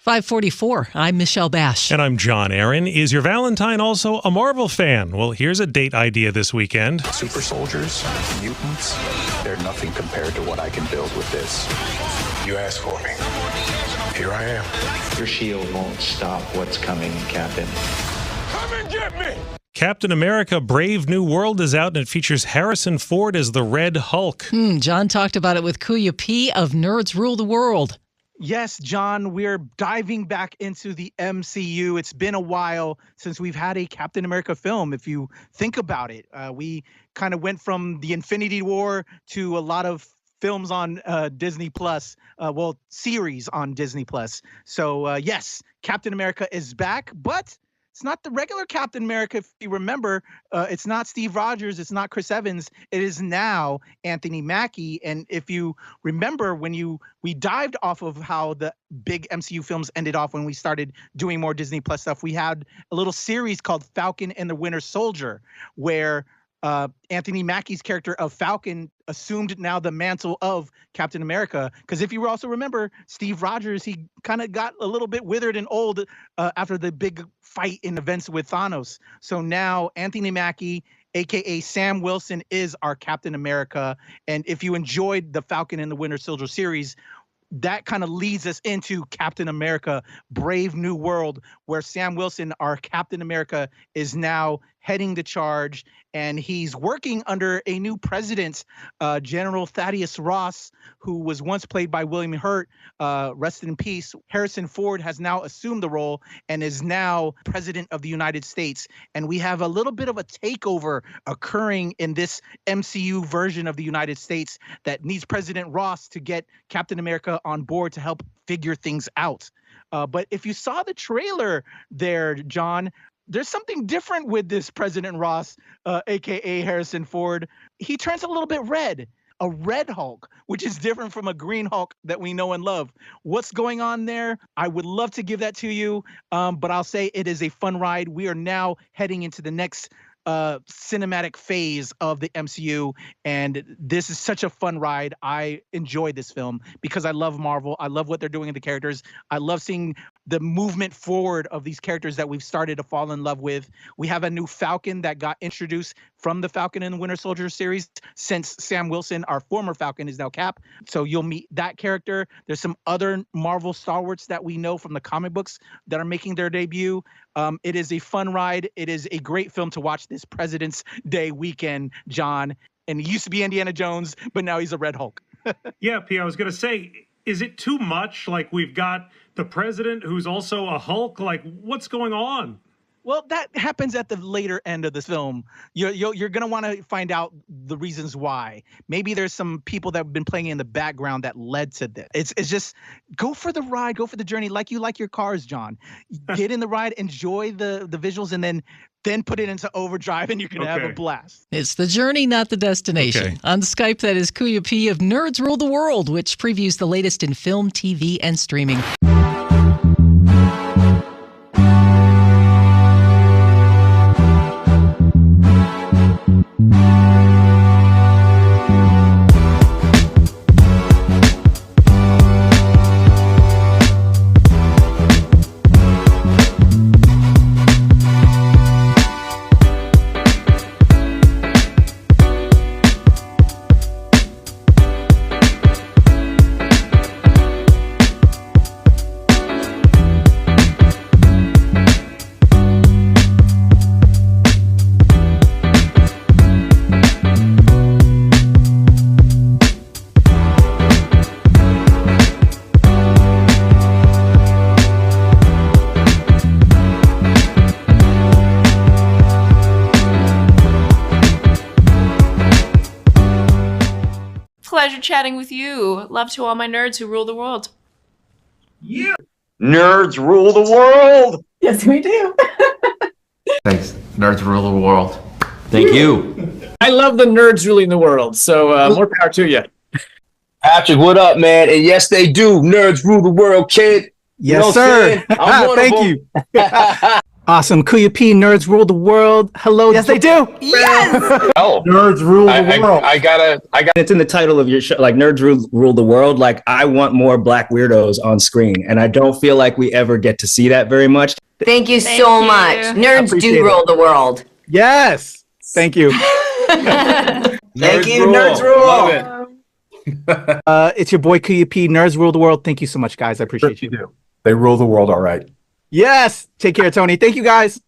5:44. I'm Michelle Bash. And I'm John Aaron. Is your Valentine also a Marvel fan? Well, here's a date idea this weekend. Super soldiers, mutants, they're nothing compared to what I can build with this. You asked for me. Here I am. Your shield won't stop what's coming, Captain. Come and get me! Captain America Brave New World is out, and it features Harrison Ford as the Red Hulk. John talked about it with Kuya P of Nerds Rule the World. Yes, John, we're diving back into the MCU. It's been a while since we've had a Captain America film, if you think about it. We kind of went from the Infinity War to a lot of films on Disney Plus, series on Disney Plus. So, yes, Captain America is back, but it's not the regular Captain America. If you remember, it's not Steve Rogers. It's not Chris Evans. It is now Anthony Mackie. And if you remember, we dived off of how the big MCU films ended off when we started doing more Disney Plus stuff. We had a little series called Falcon and the Winter Soldier, where Anthony Mackie's character of Falcon assumed now the mantle of Captain America. Because if you also remember, Steve Rogers, he kind of got a little bit withered and old after the big fight in events with Thanos. So now Anthony Mackie, aka Sam Wilson, is our Captain America. And if you enjoyed the Falcon and the Winter Soldier series, that kind of leads us into Captain America Brave New World, where Sam Wilson, our Captain America, is now heading the charge, and he's working under a new president, General Thaddeus Ross, who was once played by William Hurt. Rest in peace. Harrison Ford has now assumed the role and is now president of the United States. And we have a little bit of a takeover occurring in this MCU version of the United States that needs President Ross to get Captain America on board to help figure things out. But if you saw the trailer there, John, there's something different with this President Ross, a.k.a. Harrison Ford. He turns a little bit red, a red Hulk, which is different from a green Hulk that we know and love. What's going on there? I would love to give that to you, but I'll say it is a fun ride. We are now heading into the next cinematic phase of the MCU, and this is such a fun ride. I enjoy this film because I love Marvel. I love what they're doing in the characters. I love seeing the movement forward of these characters that we've started to fall in love with. We have a new Falcon that got introduced from the Falcon and the Winter Soldier series, since Sam Wilson, our former Falcon, is now Cap. So you'll meet that character. There's some other Marvel stalwarts that we know from the comic books that are making their debut. It is a fun ride. It is a great film to watch this President's Day weekend, John. And he used to be Indiana Jones, but now he's a Red Hulk. Yeah, P, I was going to say, is it too much? Like, we've got the president who's also a Hulk. Like, what's going on? Well, that happens at the later end of this film. You're going to want to find out the reasons why. Maybe there's some people that have been playing in the background that led to this. It's just go for the ride, go for the journey, like you like your cars, John. Get in the ride, enjoy the visuals, and then put it into overdrive, and you're going to have a blast. It's the journey, not the destination. Okay. On Skype, that is Kuya P of Nerds Rule the World, which previews the latest in film, TV, and streaming. Pleasure chatting with you. Love to all my nerds who rule the world. Yeah. Nerds rule the world. Yes, we do. Thanks. Nerds rule the world. Thank you. I love the nerds ruling the world, so more power to you. Patrick, what up, man? And yes, they do. Nerds rule the world, kid. Yes, sir. I'm one Thank of you. Awesome. Kuya P, Nerds Rule the World. Hello. Yes, they do. Yes. Oh, Nerds rule the world. I got. It's in the title of your show, like Nerds Rule the World. Like, I want more black weirdos on screen, and I don't feel like we ever get to see that very much. Thank you so much. Nerds do rule the world. Yes. Thank you. Thank you, Nerds Rule. Love it. It's your boy Kuya P, Nerds Rule the World. Thank you so much, guys. I appreciate you. Do. They rule the world all right. Yes. Take care, Tony. Thank you, guys.